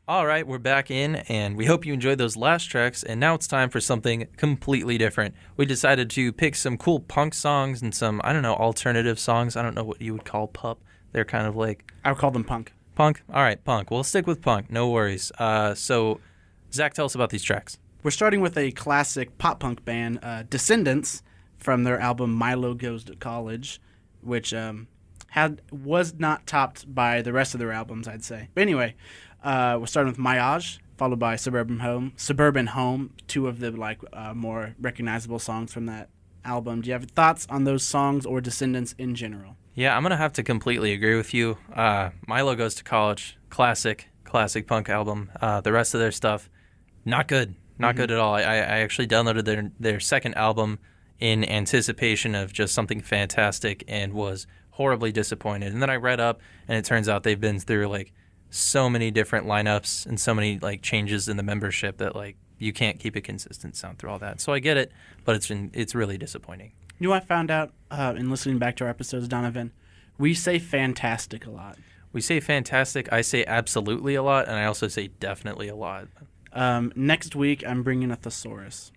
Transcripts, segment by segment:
All right, we're back in, and we hope you enjoyed those last tracks, and now it's time for something completely different. We decided to pick some cool punk songs and some, alternative songs. I don't know what you would call pup. They're kind of like... I would call them punk. Punk? All right, punk. We'll stick with punk. No worries. So, Zach, tell us about these tracks. We're starting with a classic pop-punk band, Descendants, from their album Milo Goes to College, which was not topped by the rest of their albums, I'd say. But anyway... we're starting with Maillage, followed by Suburban Home, two of the more recognizable songs from that album. Do you have thoughts on those songs or Descendants in general? Yeah, I'm going to have to completely agree with you. Milo Goes to College, classic punk album. The rest of their stuff, not good. Not good at all. I actually downloaded their second album in anticipation of just something fantastic and was horribly disappointed. And then I read up, and it turns out they've been through, so many different lineups and so many changes in the membership that you can't keep a consistent sound through all that. So I get it, but it's really disappointing. You know what I found out in listening back to our episodes, Donovan? We say fantastic a lot. We say fantastic. I say absolutely a lot, and I also say definitely a lot. Next week, I'm bringing a thesaurus.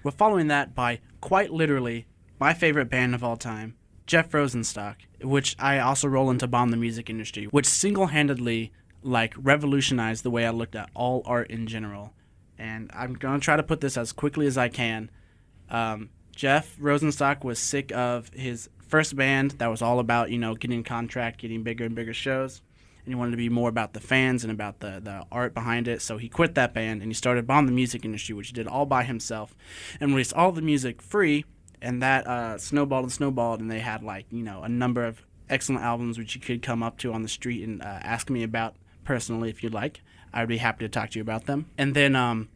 We're following that by, quite literally, my favorite band of all time, Jeff Rosenstock, which I also roll into Bomb the Music Industry, which single-handedly revolutionized the way I looked at all art in general. And I'm going to try to put this as quickly as I can. Jeff Rosenstock was sick of his first band that was all about, getting a contract, getting bigger and bigger shows. And he wanted to be more about the fans and about the art behind it. So he quit that band and he started Bomb the Music Industry, which he did all by himself, and released all the music free. And that snowballed, and they had, a number of excellent albums which you could come up to on the street and ask me about personally if you'd like. I would be happy to talk to you about them. And then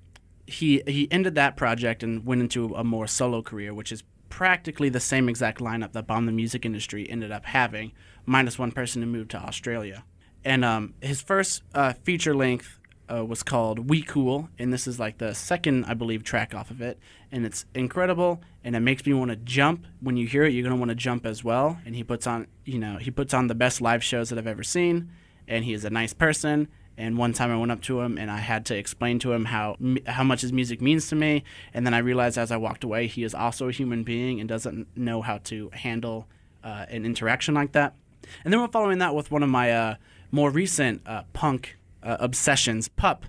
he ended that project and went into a more solo career, which is practically the same exact lineup that Bomb the Music Industry ended up having, minus one person who moved to Australia. And his first feature-length was called We Cool, and this is the second, I believe, track off of it. And it's incredible, and it makes me want to jump. When you hear it, you're going to want to jump as well. And he puts on the best live shows that I've ever seen, and he is a nice person. And one time I went up to him, and I had to explain to him how much his music means to me. And then I realized as I walked away, he is also a human being and doesn't know how to handle an interaction like that. And then we're following that with one of my more recent punk obsessions, Pup.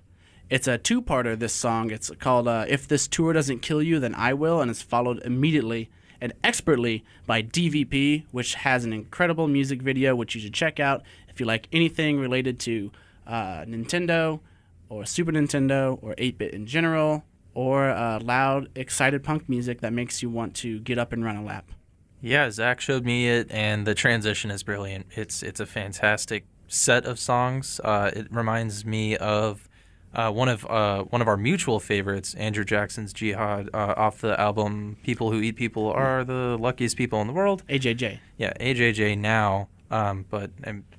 It's a two-parter, this song. It's called If This Tour Doesn't Kill You, Then I Will, and it's followed immediately and expertly by DVP, which has an incredible music video, which you should check out if you like anything related to Nintendo or Super Nintendo or 8-bit in general or loud, excited punk music that makes you want to get up and run a lap. Yeah, Zach showed me it, and the transition is brilliant. It's a fantastic set of songs. It reminds me of one of our mutual favorites, Andrew Jackson's Jihad, off the album People Who Eat People Are the Luckiest People in the World. AJJ. Yeah, AJJ now, but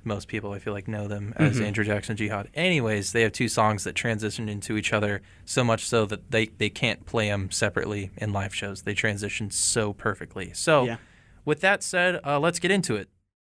most people I feel know them as Andrew Jackson Jihad. Anyways, they have two songs that transition into each other so much so that they can't play them separately in live shows. They transition so perfectly. So, With that said, let's get into it.